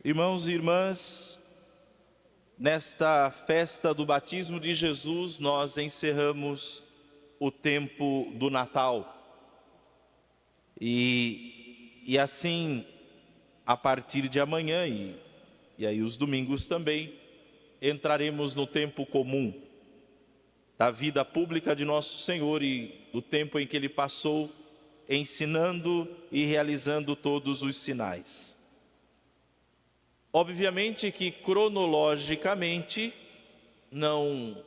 Irmãos e irmãs, nesta festa do batismo de Jesus, nós encerramos o tempo do Natal. E assim, a partir de amanhã, e aí os domingos também, entraremos no tempo comum da vida pública de Nosso Senhor e do tempo em que Ele passou ensinando e realizando todos os sinais. Obviamente que cronologicamente não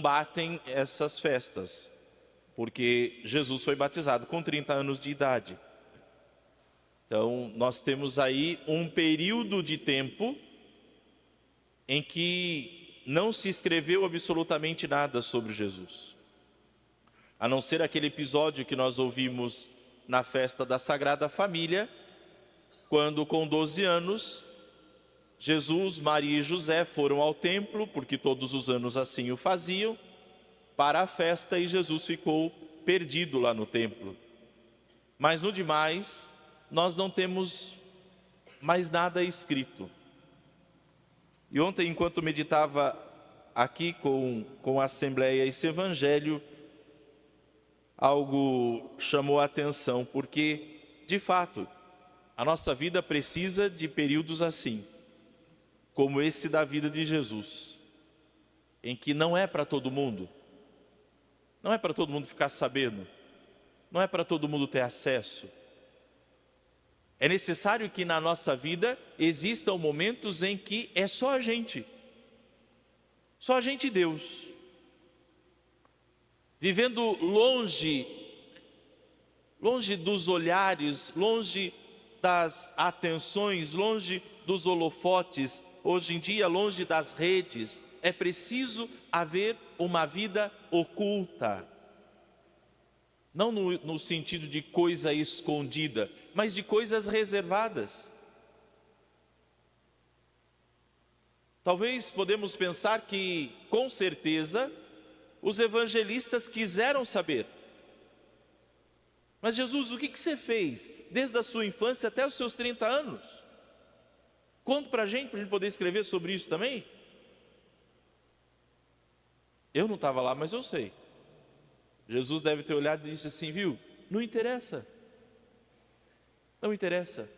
batem essas festas, porque Jesus foi batizado com 30 anos de idade. Então nós temos aí um período de tempo em que não se escreveu absolutamente nada sobre Jesus, a não ser aquele episódio que nós ouvimos na festa da Sagrada Família, quando com 12 anos, Jesus, Maria e José foram ao templo, porque todos os anos assim o faziam, para a festa, e Jesus ficou perdido lá no templo. Mas no demais, nós não temos mais nada escrito. E ontem, enquanto meditava aqui com a Assembleia esse Evangelho, algo chamou a atenção, porque, de fato, a nossa vida precisa de períodos assim, como esse da vida de Jesus, em que não é para todo mundo, não é para todo mundo ficar sabendo, não é para todo mundo ter acesso. É necessário que na nossa vida existam momentos em que é só a gente e Deus, vivendo longe dos olhares, longe das atenções, longe dos holofotes, hoje em dia longe das redes. É preciso haver uma vida oculta, não no sentido de coisa escondida, mas de coisas reservadas. Talvez podemos pensar que, com certeza, os evangelistas quiseram saber. Mas Jesus, o que você fez desde a sua infância até os seus 30 anos? Conta para a gente poder escrever sobre isso também. Eu não estava lá, mas eu sei. Jesus deve ter olhado e disse assim, viu? Não interessa. Não interessa.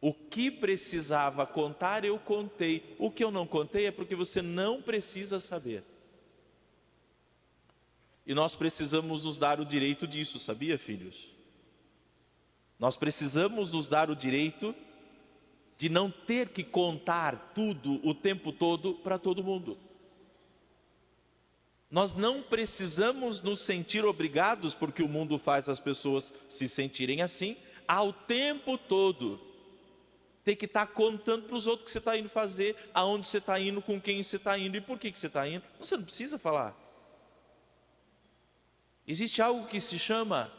O que precisava contar, eu contei. O que eu não contei é porque você não precisa saber. E nós precisamos nos dar o direito disso, sabia, filhos? Nós precisamos nos dar o direito de não ter que contar tudo o tempo todo para todo mundo. Nós não precisamos nos sentir obrigados, porque o mundo faz as pessoas se sentirem assim, ao tempo todo ter que estar contando para os outros o que você está indo fazer, aonde você está indo, com quem você está indo e por que você está indo. Você não precisa falar. Existe algo que se chama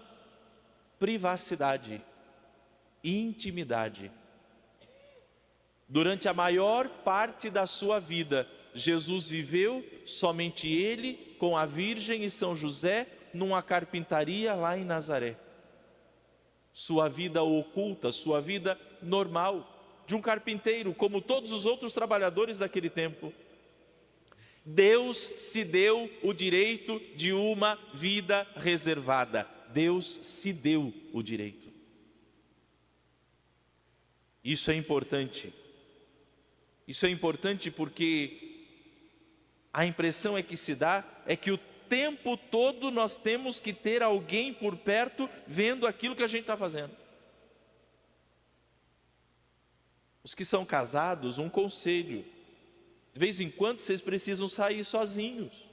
privacidade, intimidade. Durante a maior parte da sua vida, Jesus viveu somente ele, com a Virgem e São José, numa carpintaria lá em Nazaré. Sua vida oculta, sua vida normal, de um carpinteiro, como todos os outros trabalhadores daquele tempo. Deus se deu o direito de uma vida reservada. Deus se deu o direito. Isso é importante. Isso é importante porque a impressão que se dá é que o tempo todo nós temos que ter alguém por perto vendo aquilo que a gente está fazendo. Os que são casados, um conselho: de vez em quando vocês precisam sair sozinhos.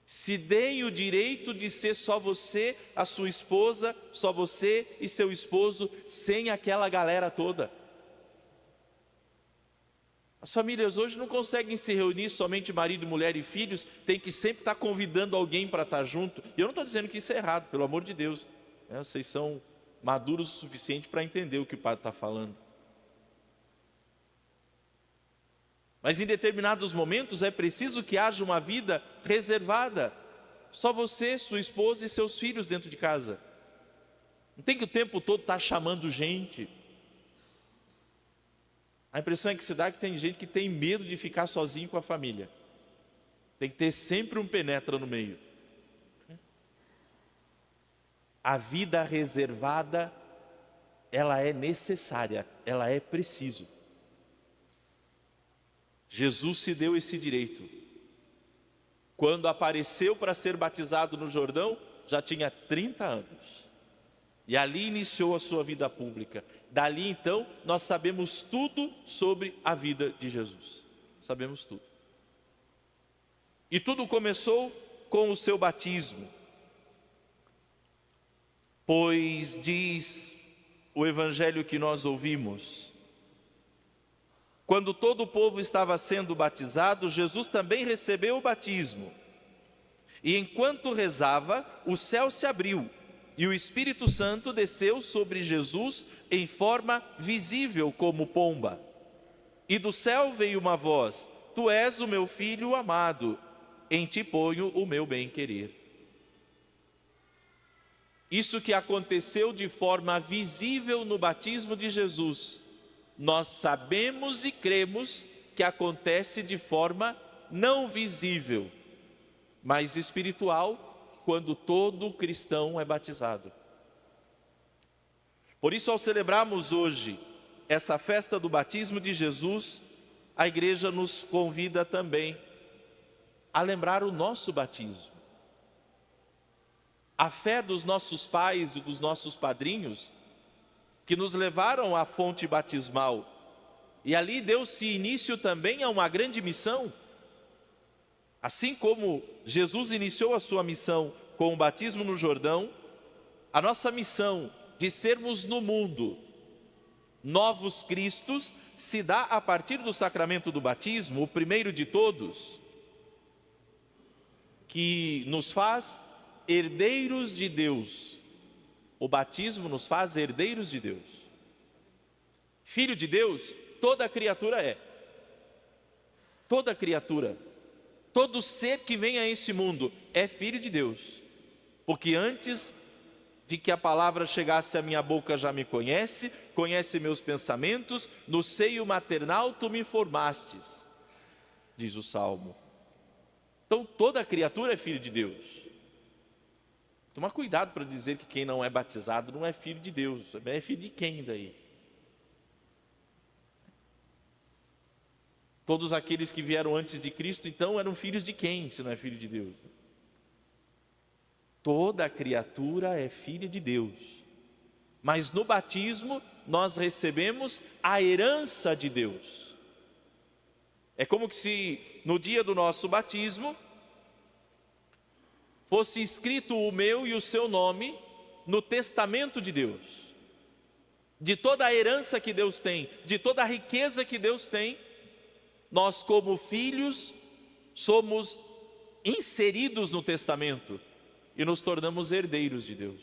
Se deem o direito de ser só você, a sua esposa, só você e seu esposo, sem aquela galera toda. As famílias hoje não conseguem se reunir somente marido, mulher e filhos, tem que sempre estar convidando alguém para estar junto. E eu não estou dizendo que isso é errado, pelo amor de Deus. Vocês são maduros o suficiente para entender o que o padre está falando. Mas em determinados momentos é preciso que haja uma vida reservada. Só você, sua esposa e seus filhos dentro de casa. Não tem que o tempo todo estar chamando gente. A impressão que se dá é que tem gente que tem medo de ficar sozinho com a família. Tem gente que tem medo de ficar sozinho com a família. Tem que ter sempre um penetra no meio. A vida reservada, ela é necessária, ela é preciso. Jesus se deu esse direito. Quando apareceu para ser batizado no Jordão, já tinha 30 anos. E ali iniciou a sua vida pública. Dali então, nós sabemos tudo sobre a vida de Jesus. Sabemos tudo. E tudo começou com o seu batismo. Pois diz o evangelho que nós ouvimos: quando todo o povo estava sendo batizado, Jesus também recebeu o batismo. E enquanto rezava, o céu se abriu, e o Espírito Santo desceu sobre Jesus em forma visível como pomba. E do céu veio uma voz: Tu és o meu filho amado, em ti ponho o meu bem-querer. Isso que aconteceu de forma visível no batismo de Jesus, nós sabemos e cremos que acontece de forma não visível, mas espiritual, quando todo cristão é batizado. Por isso, ao celebrarmos hoje essa festa do batismo de Jesus, a igreja nos convida também a lembrar o nosso batismo. A fé dos nossos pais e dos nossos padrinhos, que nos levaram à fonte batismal, e ali deu-se início também a uma grande missão. Assim como Jesus iniciou a sua missão com o batismo no Jordão, a nossa missão de sermos no mundo novos cristos se dá a partir do sacramento do batismo, o primeiro de todos, que nos faz herdeiros de Deus. O batismo nos faz herdeiros de Deus. Filho de Deus, toda criatura é. Toda criatura, todo ser que vem a esse mundo é filho de Deus. Porque antes de que a palavra chegasse à minha boca já me conhece, conhece meus pensamentos, no seio maternal tu me formastes, diz o Salmo. Então toda criatura é filho de Deus. Toma cuidado para dizer que quem não é batizado não é filho de Deus. É filho de quem daí? Todos aqueles que vieram antes de Cristo, então, eram filhos de quem, se não é filho de Deus? Toda criatura é filha de Deus. Mas no batismo, nós recebemos a herança de Deus. É como que se, no dia do nosso batismo, fosse escrito o meu e o seu nome no testamento de Deus. De toda a herança que Deus tem, de toda a riqueza que Deus tem, nós como filhos somos inseridos no testamento e nos tornamos herdeiros de Deus.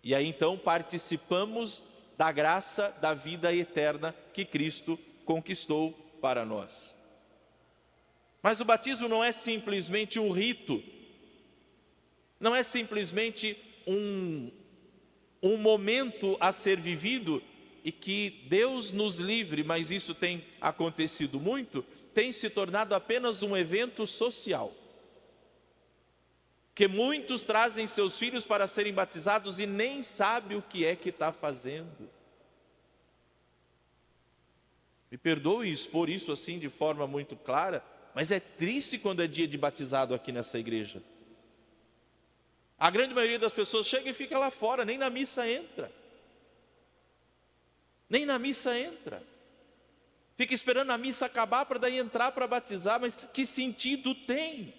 E aí então participamos da graça da vida eterna que Cristo conquistou para nós. Mas o batismo não é simplesmente um rito, não é simplesmente um momento a ser vivido, e que Deus nos livre, mas isso tem acontecido muito, tem se tornado apenas um evento social. Que muitos trazem seus filhos para serem batizados e nem sabem o que é que está fazendo. Me perdoe expor isso assim de forma muito clara, mas é triste quando é dia de batizado aqui nessa igreja. A grande maioria das pessoas chega e fica lá fora, nem na missa entra. Nem na missa entra. Fica esperando a missa acabar para daí entrar para batizar, mas que sentido tem?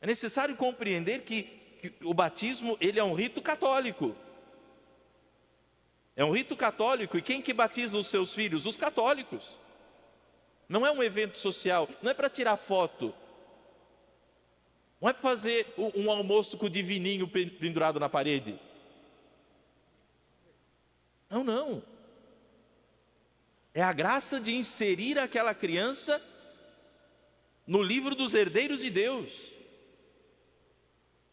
É necessário compreender que o batismo, ele é um rito católico. É um rito católico, e quem que batiza os seus filhos? Os católicos. Não é um evento social, não é para tirar foto. Não é para fazer um almoço com o divininho pendurado na parede. Não. É a graça de inserir aquela criança no livro dos herdeiros de Deus.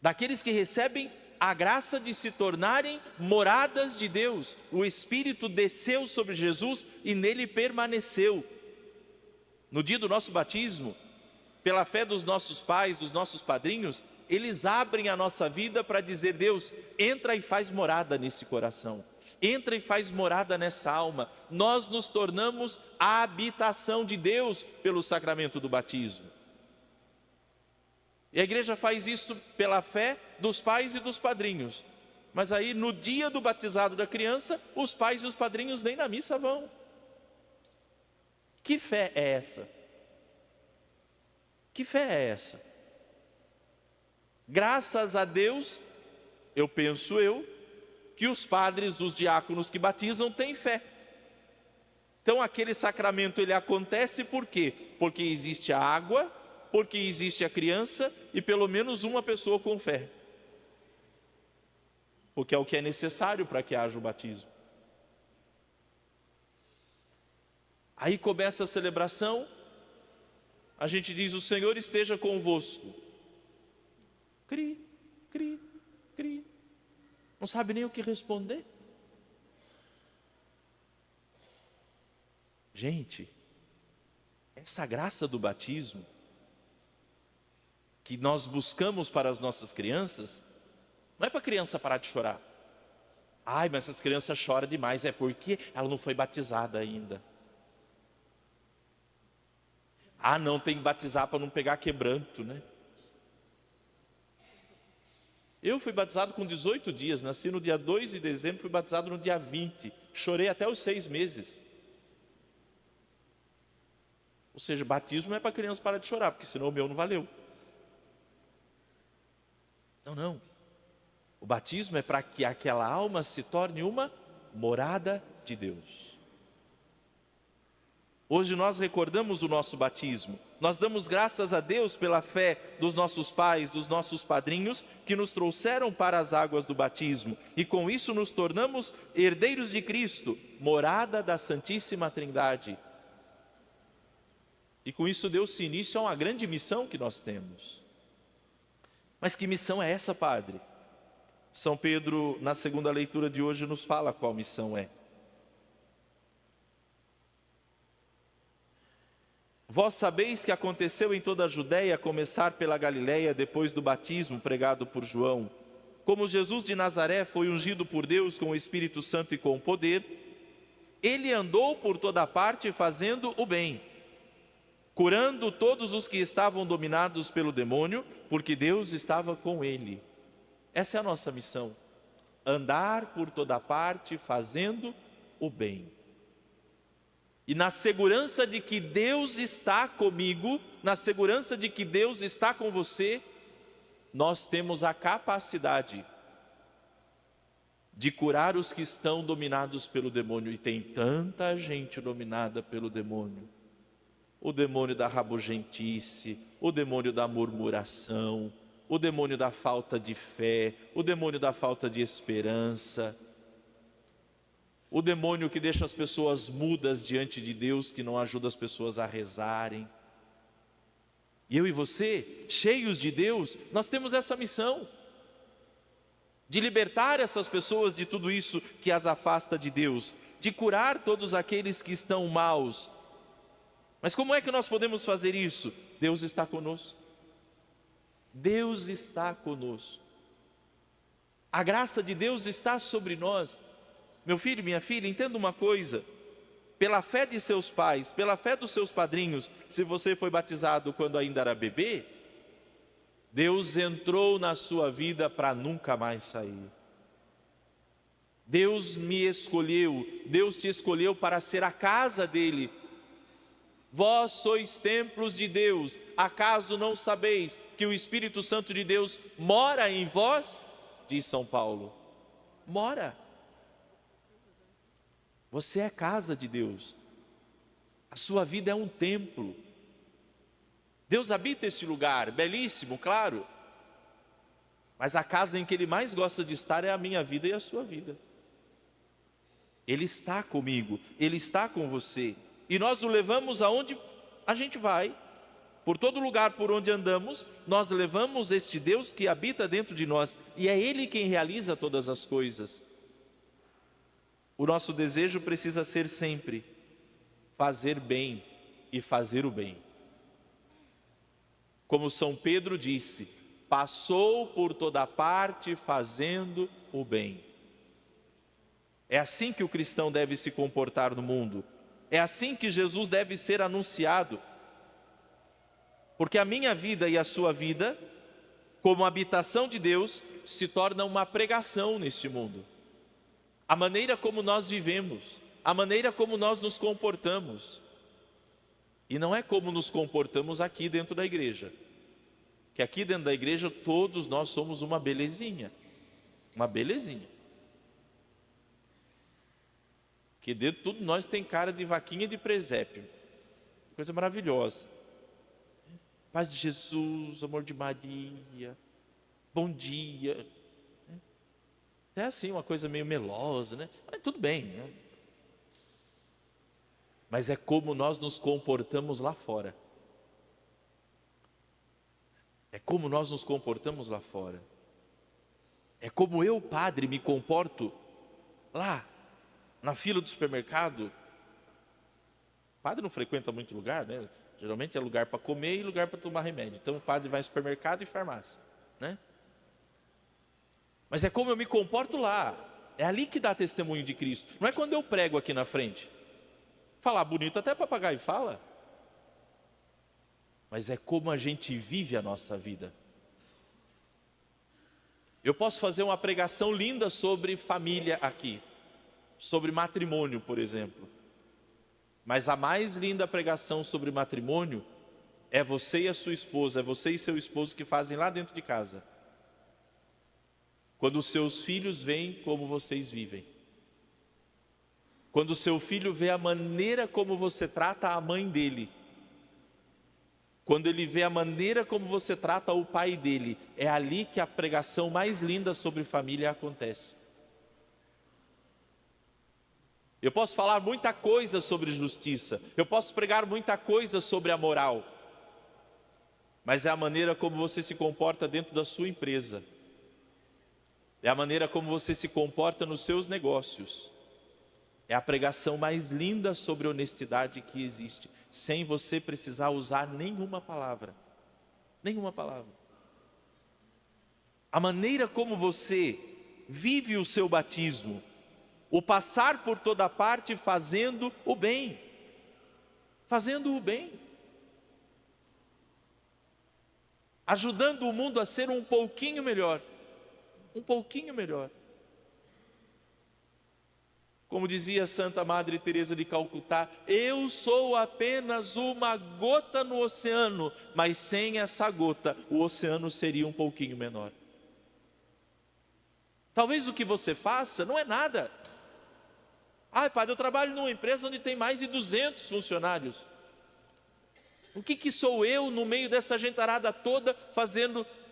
Daqueles que recebem a graça de se tornarem moradas de Deus. O Espírito desceu sobre Jesus e nele permaneceu. No dia do nosso batismo, pela fé dos nossos pais, dos nossos padrinhos, eles abrem a nossa vida para dizer: Deus, entra e faz morada nesse coração, entra e faz morada nessa alma. Nós nos tornamos a habitação de Deus pelo sacramento do batismo. E a igreja faz isso pela fé dos pais e dos padrinhos. Mas aí no dia do batizado da criança, os pais e os padrinhos nem na missa vão. Que fé é essa? Que fé é essa? Graças a Deus, eu penso que os padres, os diáconos que batizam têm fé. Então aquele sacramento ele acontece por quê? Porque existe a água, porque existe a criança e pelo menos uma pessoa com fé. Porque é o que é necessário para que haja o batismo. Aí começa a celebração, a gente diz: o Senhor esteja convosco. Cri, cri, cri. Não sabe nem o que responder. Gente, essa graça do batismo que nós buscamos para as nossas crianças, não é para a criança parar de chorar. Ai, mas essas crianças choram demais, é porque ela não foi batizada ainda. Ah, não, tem que batizar para não pegar quebranto, né? Eu fui batizado com 18 dias, nasci no dia 2 de dezembro, fui batizado no dia 20. Chorei até os 6 meses. Ou seja, batismo não é para a criança parar de chorar, porque senão o meu não valeu. Não. O batismo é para que aquela alma se torne uma morada de Deus. Hoje nós recordamos o nosso batismo. Nós damos graças a Deus pela fé dos nossos pais, dos nossos padrinhos, que nos trouxeram para as águas do batismo. E com isso nos tornamos herdeiros de Cristo, morada da Santíssima Trindade. E com isso deu-se início a uma grande missão que nós temos. Mas que missão é essa, Padre? São Pedro, na segunda leitura de hoje, nos fala qual missão é. Vós sabeis que aconteceu em toda a Judéia, a começar pela Galiléia, depois do batismo pregado por João. Como Jesus de Nazaré foi ungido por Deus com o Espírito Santo e com poder, ele andou por toda parte fazendo o bem, curando todos os que estavam dominados pelo demônio, porque Deus estava com ele. Essa é a nossa missão: andar por toda parte fazendo o bem. E na segurança de que Deus está comigo, na segurança de que Deus está com você, nós temos a capacidade de curar os que estão dominados pelo demônio. E tem tanta gente dominada pelo demônio. O demônio da rabugentice, o demônio da murmuração, o demônio da falta de fé, o demônio da falta de esperança, o demônio que deixa as pessoas mudas diante de Deus, que não ajuda as pessoas a rezarem. E eu e você, cheios de Deus, nós temos essa missão de libertar essas pessoas de tudo isso que as afasta de Deus, de curar todos aqueles que estão maus. Mas como é que nós podemos fazer isso? Deus está conosco. Deus está conosco. A graça de Deus está sobre nós. Meu filho, minha filha, entenda uma coisa: pela fé de seus pais, pela fé dos seus padrinhos, se você foi batizado quando ainda era bebê, Deus entrou na sua vida para nunca mais sair. Deus me escolheu, Deus te escolheu para ser a casa dele. Vós sois templos de Deus, acaso não sabeis que o Espírito Santo de Deus mora em vós? Diz São Paulo, mora. Você é casa de Deus, a sua vida é um templo. Deus habita esse lugar, belíssimo, claro, mas a casa em que Ele mais gosta de estar é a minha vida e a sua vida. Ele está comigo, Ele está com você, e nós o levamos aonde a gente vai. Por todo lugar por onde andamos, nós levamos este Deus que habita dentro de nós, e é Ele quem realiza todas as coisas. O nosso desejo precisa ser sempre fazer bem e fazer o bem. Como São Pedro disse, passou por toda parte fazendo o bem. É assim que o cristão deve se comportar no mundo. É assim que Jesus deve ser anunciado. Porque a minha vida e a sua vida, como habitação de Deus, se torna uma pregação neste mundo. A maneira como nós vivemos, a maneira como nós nos comportamos. E não é como nos comportamos aqui dentro da igreja. Que aqui dentro da igreja todos nós somos uma belezinha. Uma belezinha. Que dentro de tudo nós tem cara de vaquinha de presépio. Coisa maravilhosa. Paz de Jesus, amor de Maria, bom dia. É assim, uma coisa meio melosa, né? Mas tudo bem, né? Mas é como nós nos comportamos lá fora. É como nós nos comportamos lá fora. É como eu, padre, me comporto lá, na fila do supermercado. O padre não frequenta muito lugar, né? Geralmente é lugar para comer e lugar para tomar remédio. Então o padre vai ao supermercado e farmácia, né? Mas é como eu me comporto lá. É ali que dá testemunho de Cristo. Não é quando eu prego aqui na frente. Falar bonito até papagaio fala. Mas é como a gente vive a nossa vida. Eu posso fazer uma pregação linda sobre família aqui. Sobre matrimônio, por exemplo. Mas a mais linda pregação sobre matrimônio é você e a sua esposa, é você e seu esposo que fazem lá dentro de casa. Quando os seus filhos veem como vocês vivem. Quando o seu filho vê a maneira como você trata a mãe dele. Quando ele vê a maneira como você trata o pai dele. É ali que a pregação mais linda sobre família acontece. Eu posso falar muita coisa sobre justiça. Eu posso pregar muita coisa sobre a moral. Mas é a maneira como você se comporta dentro da sua empresa. É a maneira como você se comporta nos seus negócios. É a pregação mais linda sobre honestidade que existe, sem você precisar usar nenhuma palavra. Nenhuma palavra. A maneira como você vive o seu batismo, o passar por toda parte fazendo o bem. Fazendo o bem. Ajudando o mundo a ser um pouquinho melhor. Um pouquinho melhor. Como dizia Santa Madre Teresa de Calcutá, eu sou apenas uma gota no oceano, mas sem essa gota, o oceano seria um pouquinho menor. Talvez o que você faça não é nada. Ah, padre, eu trabalho numa empresa onde tem mais de 200 funcionários. O que sou eu no meio dessa gentarada toda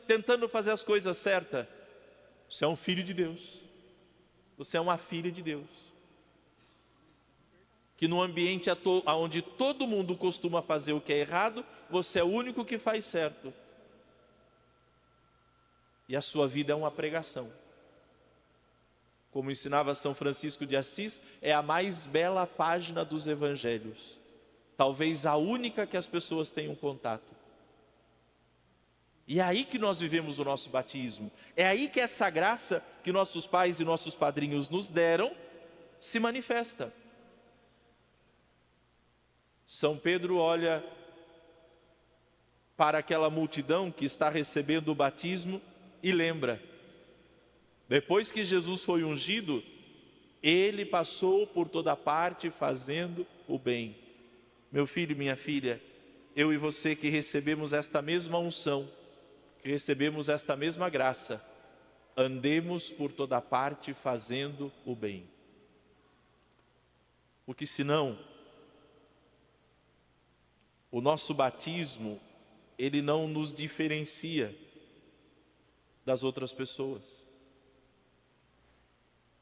tentando fazer as coisas certas? Você é um filho de Deus. Você é uma filha de Deus. Que no ambiente onde todo mundo costuma fazer o que é errado, você é o único que faz certo. E a sua vida é uma pregação. Como ensinava São Francisco de Assis, é a mais bela página dos evangelhos. Talvez a única que as pessoas tenham contato. E é aí que nós vivemos o nosso batismo. É aí que essa graça que nossos pais e nossos padrinhos nos deram se manifesta. São Pedro olha para aquela multidão que está recebendo o batismo e lembra. Depois que Jesus foi ungido, ele passou por toda parte fazendo o bem. Meu filho e minha filha, eu e você que recebemos esta mesma unção, que recebemos esta mesma graça, andemos por toda parte fazendo o bem. Porque senão, o nosso batismo, ele não nos diferencia das outras pessoas.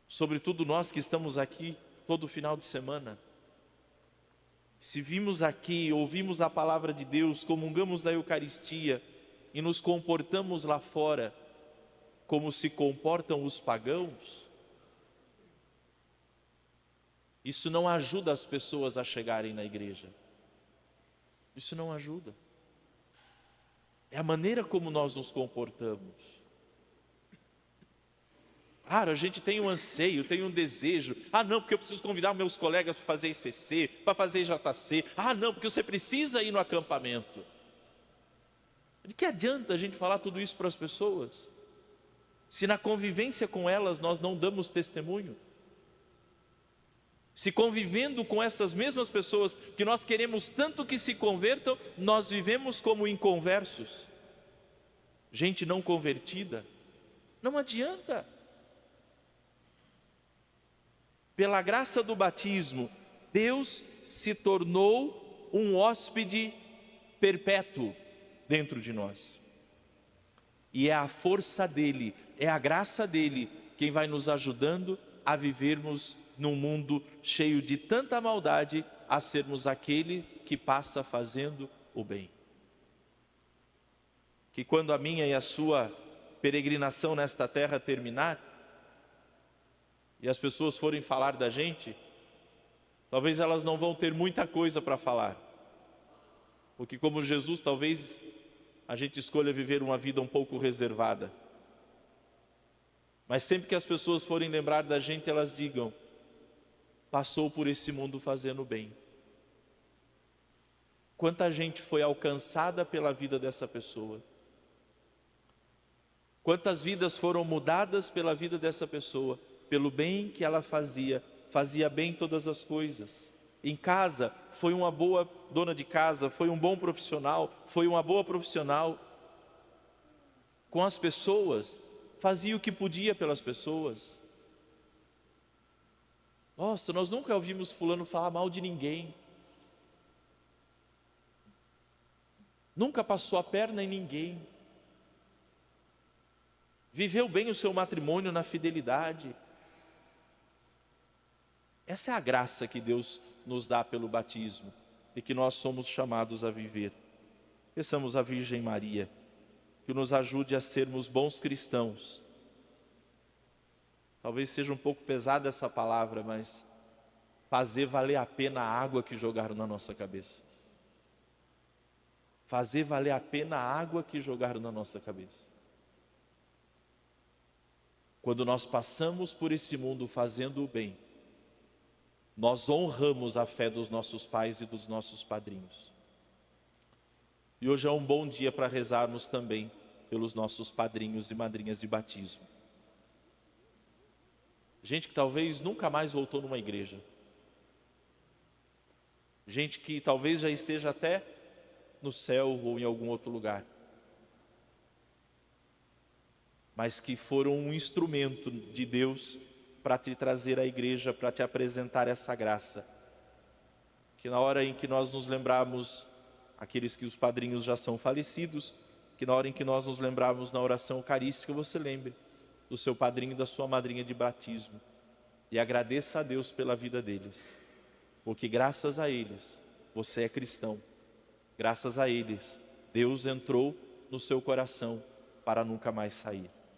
Sobretudo nós que estamos aqui todo final de semana. Se vimos aqui, ouvimos a palavra de Deus, comungamos da Eucaristia e nos comportamos lá fora como se comportam os pagãos, isso não ajuda as pessoas a chegarem na igreja. Isso não ajuda. É a maneira como nós nos comportamos. Claro, a gente tem um anseio, tem um desejo. Ah, não, porque eu preciso convidar meus colegas para fazer ICC, para fazer JC. Ah, não, porque você precisa ir no acampamento. De que adianta a gente falar tudo isso para as pessoas, se na convivência com elas nós não damos testemunho? Se convivendo com essas mesmas pessoas que nós queremos tanto que se convertam, nós vivemos como inconversos, gente não convertida, não adianta. Pela graça do batismo, Deus se tornou um hóspede perpétuo dentro de nós. E é a força dele, é a graça dele quem vai nos ajudando a vivermos num mundo cheio de tanta maldade, a sermos aquele que passa fazendo o bem. Que quando a minha e a sua peregrinação nesta terra terminar, e as pessoas forem falar da gente, talvez elas não vão ter muita coisa para falar, porque como Jesus, talvez a gente escolha viver uma vida um pouco reservada. Mas sempre que as pessoas forem lembrar da gente, elas digam: passou por esse mundo fazendo bem. Quanta gente foi alcançada pela vida dessa pessoa. Quantas vidas foram mudadas pela vida dessa pessoa, pelo bem que ela fazia bem todas as coisas. Em casa, foi uma boa dona de casa, foi um bom profissional, foi uma boa profissional. Com as pessoas, fazia o que podia pelas pessoas. Nossa, nós nunca ouvimos fulano falar mal de ninguém. Nunca passou a perna em ninguém. Viveu bem o seu matrimônio na fidelidade. Essa é a graça que Deus nos dá pelo batismo e que nós somos chamados a viver. Peçamos à Virgem Maria que nos ajude a sermos bons cristãos. Talvez seja um pouco pesada essa palavra, mas fazer valer a pena a água que jogaram na nossa cabeça. Fazer valer a pena a água que jogaram na nossa cabeça. Quando nós passamos por esse mundo fazendo o bem, nós honramos a fé dos nossos pais e dos nossos padrinhos. E hoje é um bom dia para rezarmos também pelos nossos padrinhos e madrinhas de batismo. Gente que talvez nunca mais voltou numa igreja. Gente que talvez já esteja até no céu ou em algum outro lugar. Mas que foram um instrumento de Deus para te trazer à igreja, para te apresentar essa graça. Que na hora em que nós nos lembrarmos, aqueles que os padrinhos já são falecidos, que na hora em que nós nos lembrarmos na oração eucarística, você lembre do seu padrinho e da sua madrinha de batismo. E agradeça a Deus pela vida deles. Porque graças a eles, você é cristão. Graças a eles, Deus entrou no seu coração para nunca mais sair.